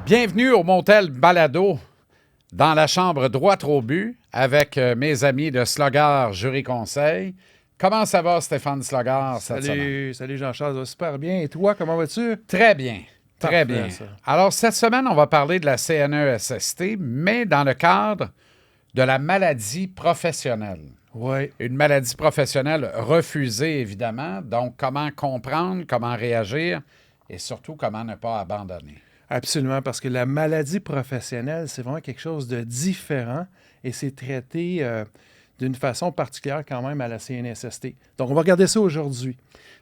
Bienvenue au Montel Balado, dans la chambre droite au but, avec mes amis de Slogar Jury Conseil. Comment ça va, Stéphane Slogar, cette semaine? Salut Jean-Charles, ça va super bien. Et toi, comment vas-tu? Très bien, très Parfait, bien. ça. Alors, cette semaine, on va parler de la CNESST, mais dans le cadre de la maladie professionnelle. Oui, Une maladie professionnelle refusée, évidemment. Donc, comment comprendre, comment réagir et surtout, comment ne pas abandonner. absolument, parce que la maladie professionnelle, c'est vraiment quelque chose de différent et c'est traité d'une façon particulière quand même à la CNSST. Donc, on va regarder ça aujourd'hui.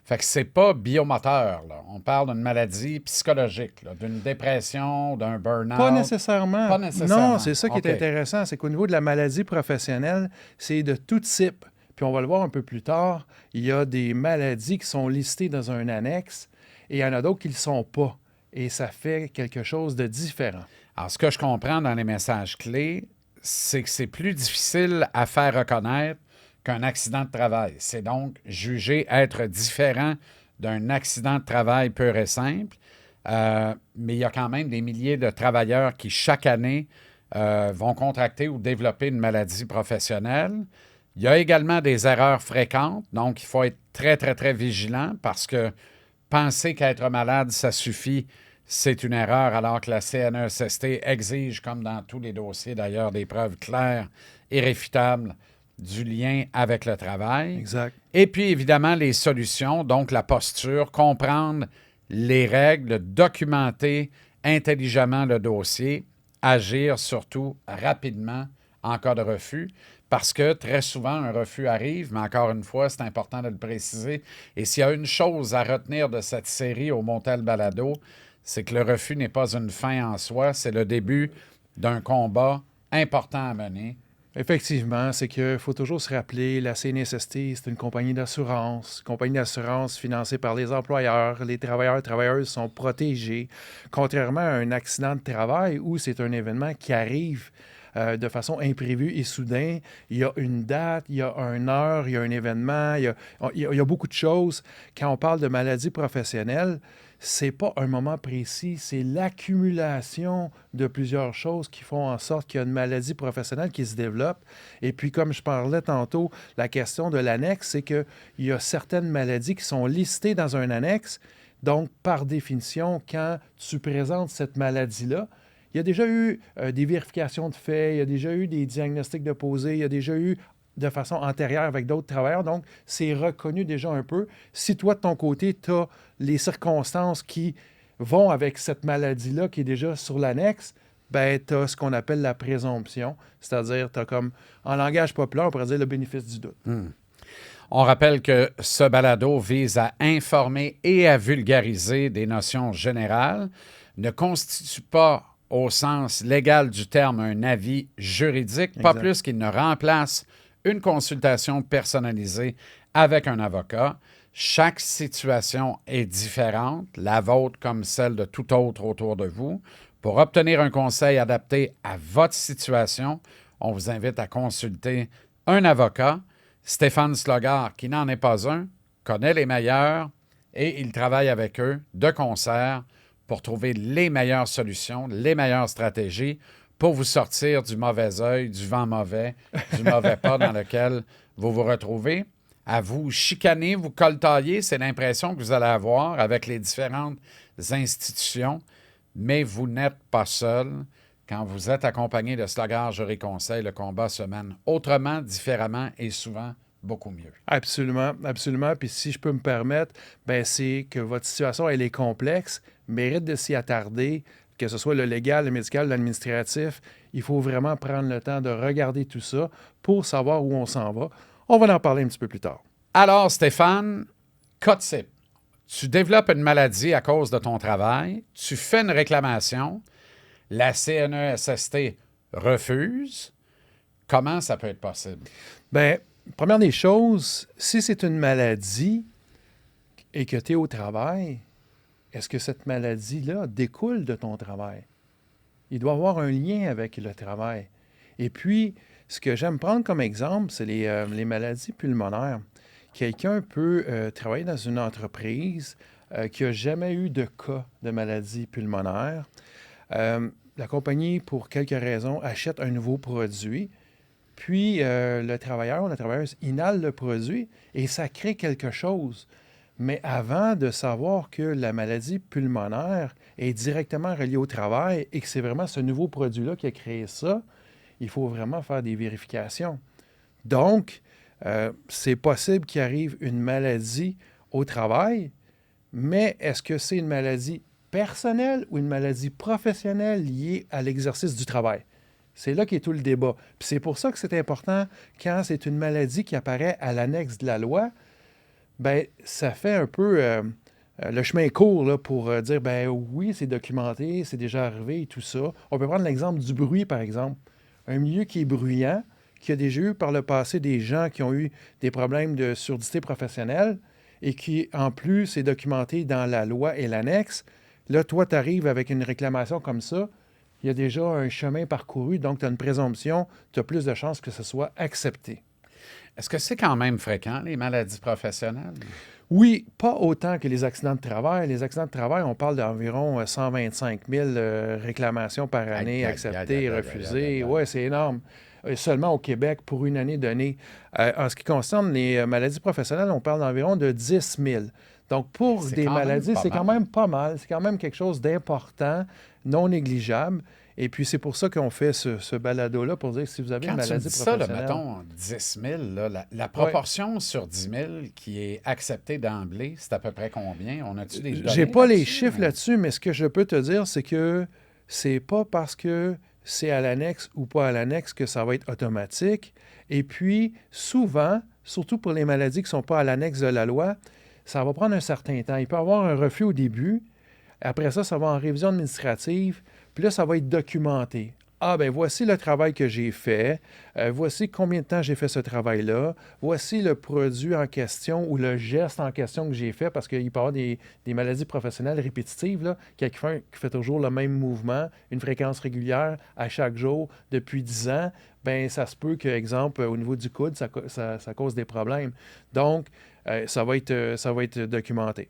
Fait que c'est pas biomoteur, là. On parle d'une maladie psychologique, là, d'une dépression, d'un Pas burn-out. nécessairement. Pas Non, nécessairement. c'est ça qui OK. est intéressant, c'est qu'au niveau de la maladie professionnelle, c'est de tout type. Puis on va le voir un peu plus tard, il y a des maladies qui sont listées dans un annexe et il y en a d'autres qui ne le sont pas. Et ça fait quelque chose de différent. Alors, ce que je comprends dans les messages clés, c'est que c'est plus difficile à faire reconnaître qu'un accident de travail. C'est donc jugé être différent d'un accident de travail pur et simple. Mais il y a quand même des milliers de travailleurs qui, chaque année, vont contracter ou développer une maladie professionnelle. Il y a également des erreurs fréquentes, donc il faut être très, très, très vigilant parce que penser qu'être malade, ça suffit, c'est une erreur, alors que la CNESST exige, comme dans tous les dossiers d'ailleurs, des preuves claires et réfutables du lien avec le travail. Exact. Et puis évidemment, les solutions, donc la posture, comprendre les règles, documenter intelligemment le dossier, agir surtout rapidement en cas de refus, parce que très souvent, un refus arrive, mais encore une fois, c'est important de le préciser. Et s'il y a une chose à retenir de cette série au Montel Balado, c'est que le refus n'est pas une fin en soi, c'est le début d'un combat important à mener. Effectivement, c'est qu'il faut toujours se rappeler, la CNSST, c'est une compagnie d'assurance financée par les employeurs. Les travailleurs et travailleuses sont protégés, contrairement à un accident de travail où c'est un événement qui arrive de façon imprévue et soudain. Il y a une date, il y a une heure, il y a un événement, il y a beaucoup de choses. Quand on parle de maladie professionnelle, c'est pas un moment précis, c'est l'accumulation de plusieurs choses qui font en sorte qu'il y a une maladie professionnelle qui se développe. Et puis, comme je parlais tantôt, la question de l'annexe, c'est qu'il y a certaines maladies qui sont listées dans un annexe. Donc, par définition, quand tu présentes cette maladie-là, il y a déjà eu des vérifications de faits, il y a déjà eu des diagnostics de posés, il y a déjà eu de façon antérieure avec d'autres travailleurs. Donc, c'est reconnu déjà un peu. Si toi, de ton côté, tu as les circonstances qui vont avec cette maladie-là qui est déjà sur l'annexe, ben, tu as ce qu'on appelle la présomption. C'est-à-dire, tu as comme, en langage populaire, on pourrait dire le bénéfice du doute. On rappelle que ce balado vise à informer et à vulgariser des notions générales, ne constitue pas au sens légal du terme un avis juridique, pas Exact. plus qu'il ne remplace une consultation personnalisée avec un avocat. Chaque situation est différente, la vôtre comme celle de tout autre autour de vous. Pour obtenir un conseil adapté à votre situation, on vous invite à consulter un avocat. Stéphane Slogar, qui n'en est pas un, connaît les meilleurs et il travaille avec eux de concert pour trouver les meilleures solutions, les meilleures stratégies pour vous sortir du mauvais œil, du vent mauvais, du mauvais pas dans lequel vous vous retrouvez. À vous chicaner, vous coltailler, c'est l'impression que vous allez avoir avec les différentes institutions, mais vous n'êtes pas seul. Quand vous êtes accompagné de Slogar Jury Conseil, le combat se mène autrement, différemment et souvent beaucoup mieux. Absolument, absolument. Puis si je peux me permettre, ben c'est que votre situation, elle est complexe, mérite de s'y attarder, que ce soit le légal, le médical, l'administratif. Il faut vraiment prendre le temps de regarder tout ça pour savoir où on s'en va. On va en parler un petit peu plus tard. Alors, Stéphane, cas type. Tu développes une maladie à cause de ton travail, tu fais une réclamation, la CNESST refuse. Comment ça peut être possible? Bien, première des choses, si c'est une maladie et que tu es au travail, est-ce que cette maladie-là découle de ton travail? Il doit avoir un lien avec le travail. Et puis, ce que j'aime prendre comme exemple, c'est les maladies pulmonaires. Quelqu'un peut travailler dans une entreprise qui n'a jamais eu de cas de maladie pulmonaire. La compagnie, pour quelques raisons, achète un nouveau produit, puis le travailleur ou la travailleuse inhale le produit et ça crée quelque chose. Mais avant de savoir que la maladie pulmonaire est directement reliée au travail et que c'est vraiment ce nouveau produit-là qui a créé ça, il faut vraiment faire des vérifications. Donc, c'est possible qu'il arrive une maladie au travail, mais est-ce que c'est une maladie personnelle ou une maladie professionnelle liée à l'exercice du travail? C'est là qu'est tout le débat. Puis c'est pour ça que c'est important, quand c'est une maladie qui apparaît à l'annexe de la loi, ben ça fait un peu le chemin court là, pour dire, ben oui, c'est documenté, c'est déjà arrivé et tout ça. On peut prendre l'exemple du bruit, par exemple. Un milieu qui est bruyant, qui a déjà eu par le passé des gens qui ont eu des problèmes de surdité professionnelle et qui, en plus, est documenté dans la loi et l'annexe. Là, toi, tu arrives avec une réclamation comme ça, il y a déjà un chemin parcouru, donc tu as une présomption, tu as plus de chances que ce soit accepté. Est-ce que c'est quand même fréquent, les maladies professionnelles? Oui, pas autant que les accidents de travail. Les accidents de travail, on parle d'environ 125 000 réclamations par année acceptées, refusées. Oui, c'est énorme. Seulement au Québec pour une année donnée. En ce qui concerne les maladies professionnelles, on parle d'environ de 10 000. Donc, pour des maladies, c'est quand même pas mal. C'est quand même quelque chose d'important, non négligeable. Et puis, c'est pour ça qu'on fait ce balado-là, pour dire que si vous avez une maladie professionnelle... Ça, là, mettons 10 000, là, la proportion sur 10 000 qui est acceptée d'emblée, c'est à peu près combien? On a-tu des données J'ai pas les là-dessus? chiffres là-dessus, mais ce que je peux te dire, c'est que c'est pas parce que c'est à l'annexe ou pas à l'annexe que ça va être automatique. Et puis, souvent, surtout pour les maladies qui ne sont pas à l'annexe de la loi, ça va prendre un certain temps. Il peut y avoir un refus au début. Après ça, ça va en révision administrative. Puis là, ça va être documenté. Ah, ben voici le travail que j'ai fait. Voici combien de temps j'ai fait ce travail-là. Voici le produit en question ou le geste en question que j'ai fait, parce qu'il peut y avoir des maladies professionnelles répétitives, là, quelqu'un qui fait toujours le même mouvement, une fréquence régulière à chaque jour depuis 10 ans. Ben ça se peut que, exemple, au niveau du coude, ça cause des problèmes. Donc, ça va être documenté.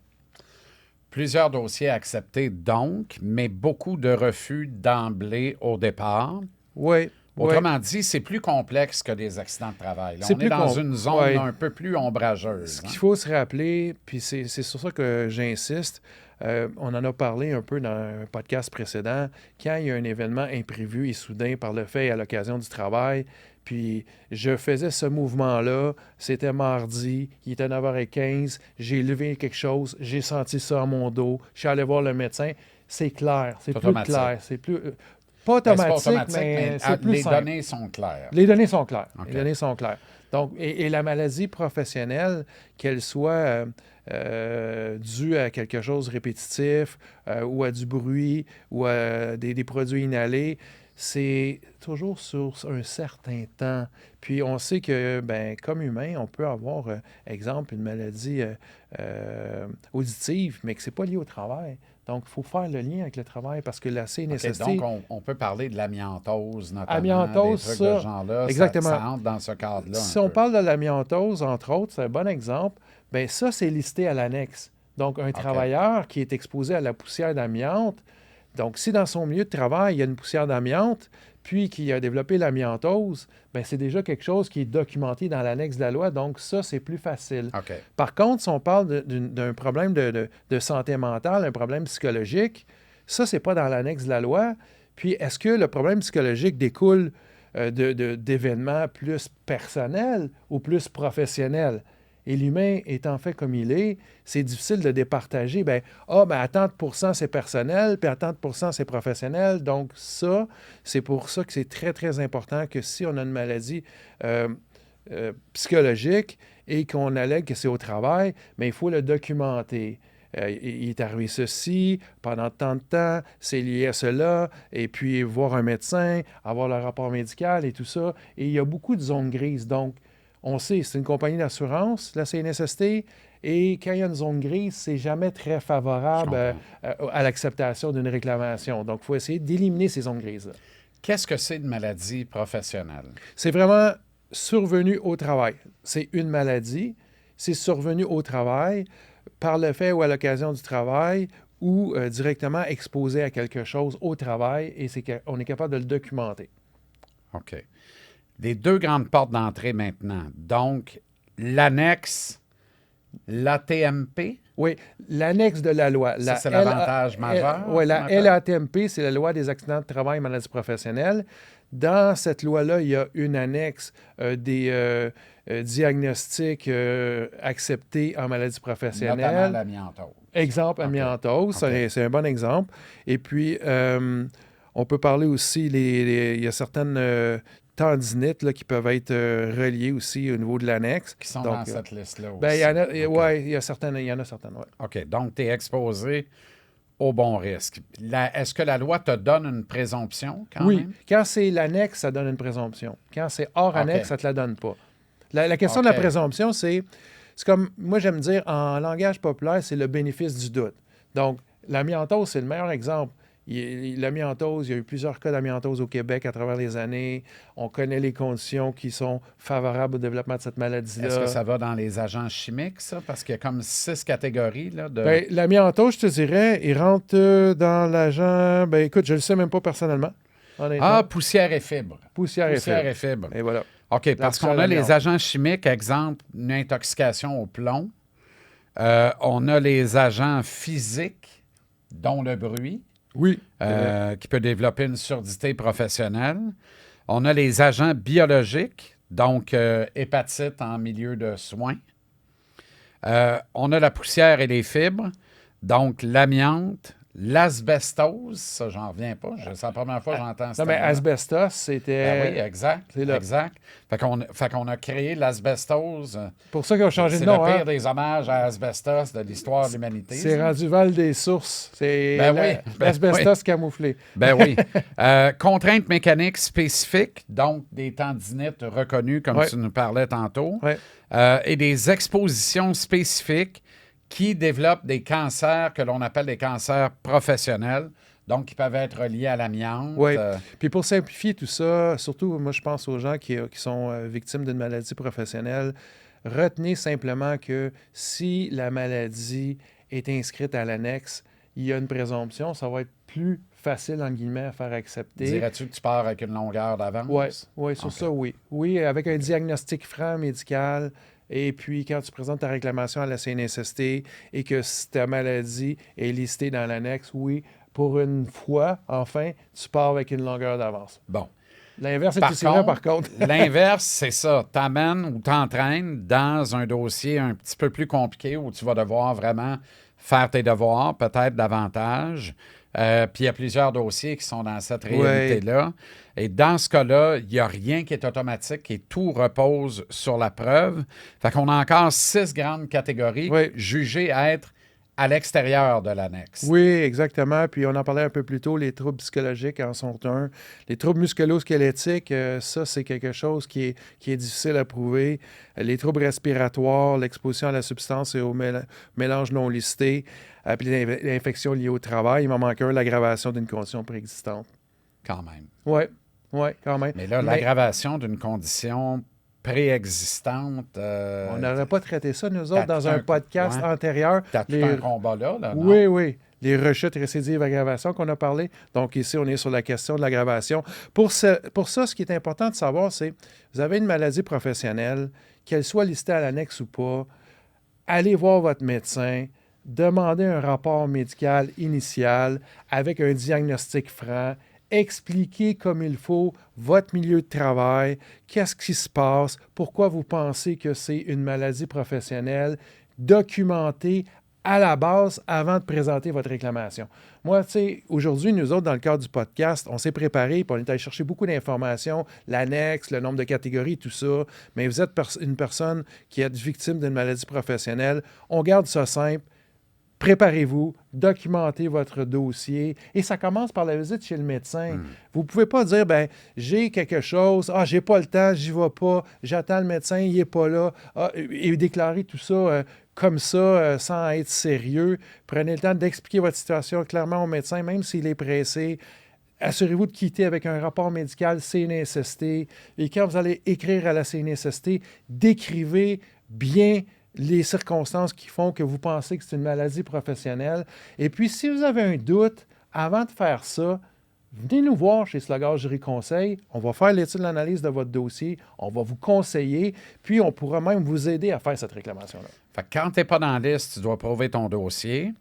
Plusieurs dossiers acceptés donc, mais beaucoup de refus d'emblée au départ. Oui. Autrement dit, c'est plus complexe que des accidents de travail. Là, on est dans une zone un peu plus ombrageuse. Ce qu'il faut se rappeler, puis c'est sur ça que j'insiste, on en a parlé un peu dans un podcast précédent, quand il y a un événement imprévu et soudain par le fait à l'occasion du travail, puis je faisais ce mouvement-là, c'était mardi, il était 9h15, j'ai levé quelque chose, j'ai senti ça à mon dos, je suis allé voir le médecin, c'est clair, c'est plus clair, c'est plus... Pas automatique, mais c'est plus simple. Les données sont claires. Les données sont claires. Okay. Les données sont claires. Donc, et la maladie professionnelle, qu'elle soit due à quelque chose de répétitif ou à du bruit ou à des produits inhalés, c'est toujours sur un certain temps. Puis on sait que, ben, comme humain, on peut avoir, exemple, une maladie auditive, mais que ce n'est pas lié au travail. Donc, il faut faire le lien avec le travail parce que la CNSST... Okay, donc, on peut parler de l'amiantose, notamment, amiantose, des trucs ça, de ce genre-là. Exactement. Ça entre dans ce cadre-là. Si on parle de l'amiantose, entre autres, c'est un bon exemple, bien ça, c'est listé à l'annexe. Donc, un travailleur qui est exposé à la poussière d'amiante, donc si dans son milieu de travail, il y a une poussière d'amiante, puis qui a développé l'amiantose, bien, c'est déjà quelque chose qui est documenté dans l'annexe de la loi, donc ça, c'est plus facile. Okay. Par contre, si on parle d'un problème de santé mentale, un problème psychologique, ça, c'est pas dans l'annexe de la loi. Puis, est-ce que le problème psychologique découle d'événements plus personnels ou plus professionnels? Et l'humain étant fait comme il est, c'est difficile de départager. Ben à tant de pourcents, c'est personnel, puis à tant de pourcents, c'est professionnel. Donc ça, c'est pour ça que c'est très, très important que si on a une maladie psychologique et qu'on allègue que c'est au travail, mais il faut le documenter. Il est arrivé ceci pendant tant de temps, c'est lié à cela, et puis voir un médecin, avoir le rapport médical et tout ça. Et il y a beaucoup de zones grises. Donc, on sait, c'est une compagnie d'assurance, la CNSST, et quand il y a une zone grise, c'est jamais très favorable à l'acceptation d'une réclamation. Donc, il faut essayer d'éliminer ces zones grises-là. Qu'est-ce que c'est une maladie professionnelle? C'est vraiment survenu au travail. C'est une maladie, c'est survenu au travail par le fait ou à l'occasion du travail ou directement exposé à quelque chose au travail et on est capable de le documenter. OK. Les deux grandes portes d'entrée maintenant. Donc, l'annexe, l'ATMP. Oui, l'annexe de la loi. Ça, c'est l'avantage majeur. Oui, la LATMP, c'est la loi des accidents de travail et maladies professionnelles. Dans cette loi-là, il y a une annexe des diagnostics acceptés en maladies professionnelles. Notamment l'amiantose. Exemple, amiantose, OK. c'est un bon exemple. Et puis, on peut parler aussi, il y a certaines tendinites là, qui peuvent être reliées aussi au niveau de l'annexe. Qui sont Donc, dans cette liste-là aussi. ben, il y en a, OK. ouais, il y en a certaines, ouais. OK. Donc, tu es exposé au bon risque. Est-ce que la loi te donne une présomption quand Oui, même? quand c'est l'annexe, ça donne une présomption. Quand c'est hors annexe, ça ne te la donne pas. La question de la OK. présomption, c'est comme, moi j'aime dire, en langage populaire, c'est le bénéfice du doute. Donc, l'amiantose, c'est le meilleur exemple. L'amiantose, il y a eu plusieurs cas d'amiantose au Québec à travers les années. On connaît les conditions qui sont favorables au développement de cette maladie-là. Est-ce que ça va dans les agents chimiques, ça? Parce qu'il y a comme 6 catégories là, de... Ben, l'amiantose, je te dirais, il rentre dans l'agent... Ben, écoute, je ne le sais même pas personnellement, honnêtement. Poussière et fibres. Poussière et fibre. et fibres. Et voilà. OK, parce qu'on a les agents chimiques, exemple, une intoxication au plomb. On a les agents physiques, dont le bruit. Oui. Qui peut développer une surdité professionnelle. On a les agents biologiques, donc hépatite en milieu de soins. On a la poussière et les fibres, donc l'amiante, l'asbestose, ça, j'en reviens pas. C'est la première fois que j'entends ça. Non, mais asbestos, c'était... Ben oui, exact. C'est là. Exact. Fait qu'on a créé l'asbestose. Pour ça qu'ils ont changé de C'est nom. le pire des hommages à asbestos de l'histoire de l'humanité. C'est ça. rendu Val des Sources. C'est Ben l'asbestos camouflé. Ben oui. Contraintes mécaniques spécifiques, donc des tendinites reconnues, comme tu nous parlais tantôt, et des expositions spécifiques qui développent des cancers que l'on appelle des cancers professionnels, donc qui peuvent être liés à l'amiante. Oui. Puis pour simplifier tout ça, surtout, moi, je pense aux gens qui sont victimes d'une maladie professionnelle, retenez simplement que si la maladie est inscrite à l'annexe, il y a une présomption, ça va être plus facile, en guillemets, à faire accepter. Dirais-tu que tu pars avec une longueur d'avance? Oui, sur ça, oui. Oui, avec un diagnostic franc médical. Et puis, quand tu présentes ta réclamation à la CNSST et que ta maladie est listée dans l'annexe, oui, pour une fois, enfin, tu pars avec une longueur d'avance. Bon. L'inverse est aussi vrai, par contre. L'inverse, c'est ça. T'amènes ou t'entraînes dans un dossier un petit peu plus compliqué où tu vas devoir vraiment faire tes devoirs, peut-être davantage. Puis il y a plusieurs dossiers qui sont dans cette réalité-là. Et dans ce cas-là, il n'y a rien qui est automatique et tout repose sur la preuve. Fait qu'on a encore 6 grandes catégories jugées être à l'extérieur de l'annexe. Oui, exactement. Puis on en parlait un peu plus tôt, les troubles psychologiques en sont un. Les troubles musculo-squelettiques, ça, c'est quelque chose qui est difficile à prouver. Les troubles respiratoires, l'exposition à la substance et au mélange non listé, puis l'infection liée au travail. Il m'en manque un, l'aggravation d'une condition préexistante. Quand même. Oui, quand même. Mais là, l'aggravation d'une condition préexistante... on n'aurait pas traité ça, nous autres, dans un podcast antérieur. T'as tout un combat là, non? Oui. Les rechutes, récidives, aggravation qu'on a parlé. Donc ici, on est sur la question de l'aggravation. Pour ça, ce qui est important de savoir, c'est vous avez une maladie professionnelle, qu'elle soit listée à l'annexe ou pas, allez voir votre médecin, demandez un rapport médical initial avec un diagnostic franc, expliquez comme il faut votre milieu de travail, qu'est-ce qui se passe, pourquoi vous pensez que c'est une maladie professionnelle, documentez à la base avant de présenter votre réclamation. Moi, tu sais, aujourd'hui, nous autres, dans le cadre du podcast, on s'est préparé puis on est allé chercher beaucoup d'informations, l'annexe, le nombre de catégories, tout ça. Mais vous êtes une personne qui est victime d'une maladie professionnelle. On garde ça simple. Préparez-vous, documentez votre dossier et ça commence par la visite chez le médecin. Vous ne pouvez pas dire, j'ai quelque chose, j'ai pas le temps, j'y vais pas, j'attends le médecin, il n'est pas là, et déclarer tout ça comme ça, sans être sérieux. Prenez le temps d'expliquer votre situation clairement au médecin, même s'il est pressé. Assurez-vous de quitter avec un rapport médical CNSST et quand vous allez écrire à la CNSST, décrivez bien les circonstances qui font que vous pensez que c'est une maladie professionnelle. Et puis, si vous avez un doute, avant de faire ça, venez nous voir chez Slugard Jury Conseil. On va faire l'étude de l'analyse de votre dossier. On va vous conseiller. Puis, on pourra même vous aider à faire cette réclamation-là. Fait que quand tu n'es pas dans la liste, tu dois prouver ton dossier.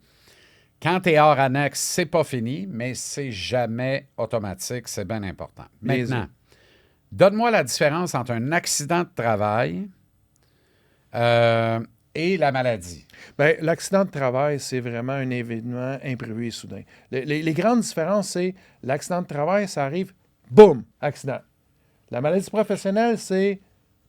Quand tu es hors annexe, c'est pas fini, mais c'est jamais automatique. C'est bien important. Maintenant, donne-moi la différence entre un accident de travail et la maladie. Bien, l'accident de travail, c'est vraiment un événement imprévu et soudain. Les grandes différences, c'est l'accident de travail, ça arrive, boum, accident. La maladie professionnelle, c'est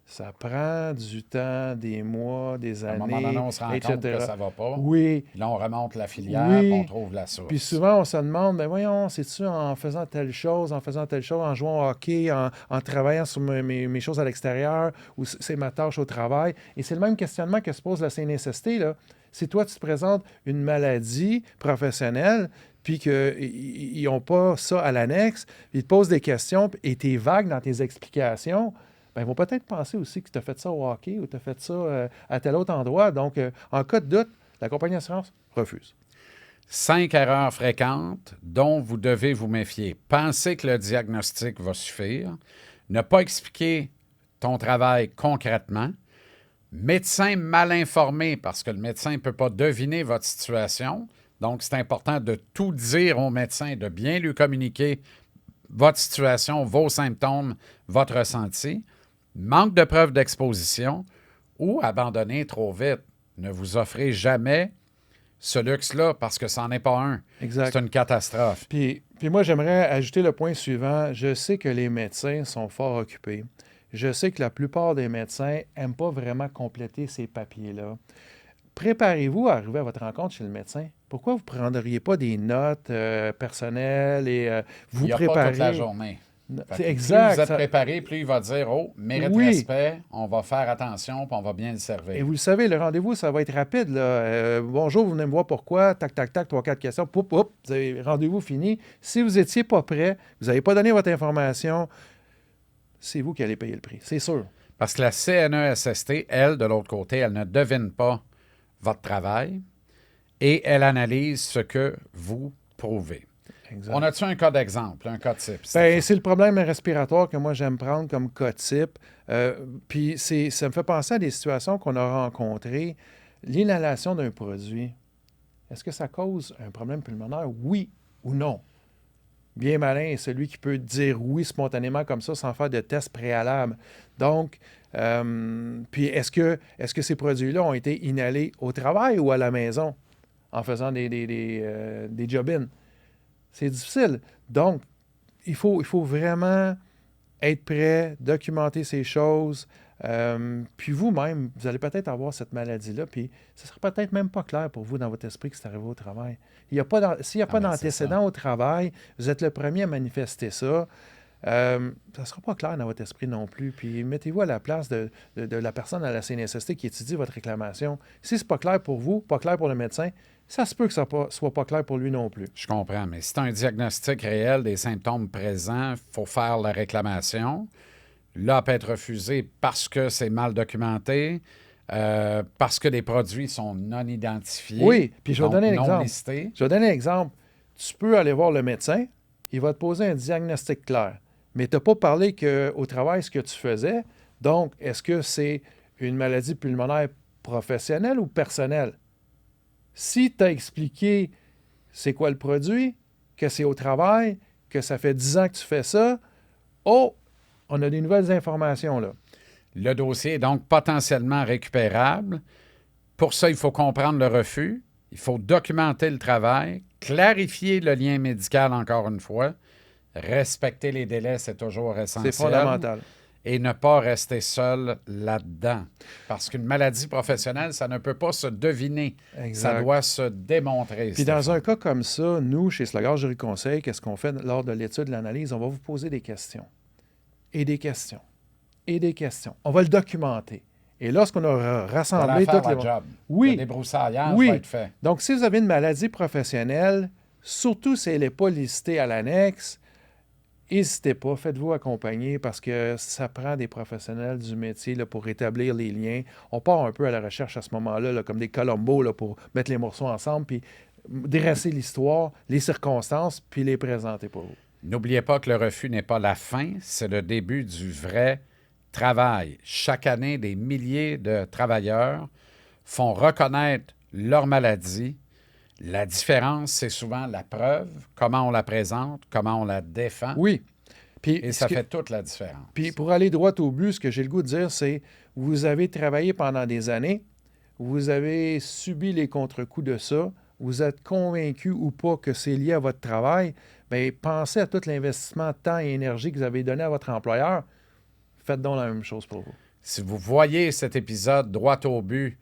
ça prend du temps, des mois, des années, À un moment donné, on se rend etc. compte que ça ne va pas. Oui. Puis là, on remonte la filière, Oui. puis on trouve la source. Puis souvent, on se demande, ben voyons, c'est-tu en faisant telle chose, en jouant au hockey, en travaillant sur mes choses à l'extérieur, ou c'est ma tâche au travail? Et c'est le même questionnement que se pose la CNSST, là. Si toi, tu te présentes une maladie professionnelle, puis qu'ils n'ont pas ça à l'annexe, ils te posent des questions, et tu es vague dans tes explications, ben, ils vont peut-être penser aussi que tu as fait ça au hockey ou tu as fait ça à tel autre endroit. Donc, en cas de doute, la compagnie d'assurance refuse. 5 erreurs fréquentes dont vous devez vous méfier. Pensez que le diagnostic va suffire. Ne pas expliquer ton travail concrètement. Médecin mal informé parce que le médecin ne peut pas deviner votre situation. Donc, c'est important de tout dire au médecin, de bien lui communiquer votre situation, vos symptômes, votre ressenti. Manque de preuves d'exposition ou abandonner trop vite. Ne vous offrez jamais ce luxe-là parce que ça n'en est pas un. Exact. C'est une catastrophe. Puis moi, j'aimerais ajouter le point suivant. Je sais que les médecins sont fort occupés. Je sais que la plupart des médecins n'aiment pas vraiment compléter ces papiers-là. Préparez-vous à arriver à votre rencontre chez le médecin. Pourquoi vous ne prendriez pas des notes personnelles et vous préparez? Il n'y a pas toute la journée. C'est exact. Plus vous êtes préparé, plus il va dire « Oh, mérite de respect, on va faire attention, puis on va bien le servir. » Et vous le savez, le rendez-vous, ça va être rapide. Là. Bonjour, vous venez me voir pourquoi, tac, tac, tac, 3-4 questions, poup, poup, rendez-vous fini. Si vous n'étiez pas prêt, vous n'avez pas donné votre information, c'est vous qui allez payer le prix, c'est sûr. Parce que la CNESST, elle, de l'autre côté, elle ne devine pas votre travail et elle analyse ce que vous prouvez. Exact. On a-tu un cas d'exemple, un cas type? Bien, c'est le problème respiratoire que moi, j'aime prendre comme cas type. Puis ça me fait penser à des situations qu'on a rencontrées. L'inhalation d'un produit, est-ce que ça cause un problème pulmonaire? Oui ou non? Bien malin est celui qui peut dire oui spontanément comme ça sans faire de test préalable. Donc, puis est-ce que ces produits-là ont été inhalés au travail ou à la maison en faisant des job-ins? C'est difficile. Donc, il faut vraiment être prêt, documenter ces choses. Puis vous-même, vous allez peut-être avoir cette maladie-là, puis ce ne sera peut-être même pas clair pour vous dans votre esprit que c'est arrivé au travail. S'il n'y a pas d'antécédent au travail, vous êtes le premier à manifester ça. Ça ne sera pas clair dans votre esprit non plus. Puis mettez-vous à la place de la personne à la CNSST qui étudie votre réclamation. Si ce n'est pas clair pour vous, pas clair pour le médecin, ça se peut que ça ne soit pas clair pour lui non plus. Je comprends, mais si tu as un diagnostic réel des symptômes présents, il faut faire la réclamation. Là, elle peut être refusée parce que c'est mal documenté, parce que les produits sont non identifiés. Oui, puis je vais donc donner un non exemple. listés. Je vais donner un exemple. Tu peux aller voir le médecin, il va te poser un diagnostic clair, mais tu n'as pas parlé qu'au travail, ce que tu faisais. Donc, est-ce que c'est une maladie pulmonaire professionnelle ou personnelle? Si tu as expliqué c'est quoi le produit, que c'est au travail, que ça fait 10 ans que tu fais ça, oh, on a des nouvelles informations là. Le dossier est donc potentiellement récupérable. Pour ça, il faut comprendre le refus, il faut documenter le travail, clarifier le lien médical encore une fois, respecter les délais, c'est toujours essentiel. C'est fondamental. Et ne pas rester seul là-dedans. Parce qu'une maladie professionnelle, ça ne peut pas se deviner. Exact. Ça doit se démontrer. Puis dans un cas comme ça, nous, chez Slugard Jury Conseil, qu'est-ce qu'on fait lors de l'étude, de l'analyse? On va vous poser des questions. Et des questions. Et des questions. On va le documenter. Et lorsqu'on a rassemblé toutes les... job. Oui. Le débroussaillage oui. va être fait. Donc, si vous avez une maladie professionnelle, surtout si elle n'est pas listée à l'annexe, n'hésitez pas, faites-vous accompagner parce que ça prend des professionnels du métier là, pour rétablir les liens. On part un peu à la recherche à ce moment-là, là, comme des Columbo là, pour mettre les morceaux ensemble, puis dresser l'histoire, les circonstances, puis les présenter pour vous. N'oubliez pas que le refus n'est pas la fin, c'est le début du vrai travail. Chaque année, des milliers de travailleurs font reconnaître leur maladie. La différence, c'est souvent la preuve, comment on la présente, comment on la défend. Oui. Puis, Et ça fait toute la différence. Puis pour aller droit au but, ce que j'ai le goût de dire, c'est vous avez travaillé pendant des années, vous avez subi les contre-coups de ça, vous êtes convaincu ou pas que c'est lié à votre travail, bien, pensez à tout l'investissement de temps et énergie que vous avez donné à votre employeur. Faites donc la même chose pour vous. Si vous voyez cet épisode droit au but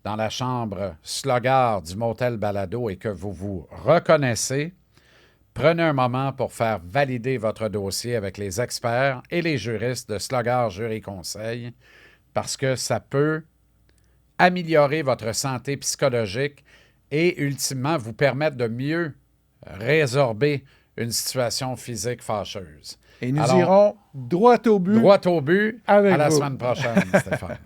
dans la chambre Slogard du Motel Balado et que vous vous reconnaissez, prenez un moment pour faire valider votre dossier avec les experts et les juristes de Slogard Jury Conseil parce que ça peut améliorer votre santé psychologique et ultimement vous permettre de mieux résorber une situation physique fâcheuse. Et nous irons droit au but. Droit au but avec à la vous. semaine prochaine, Stéphane.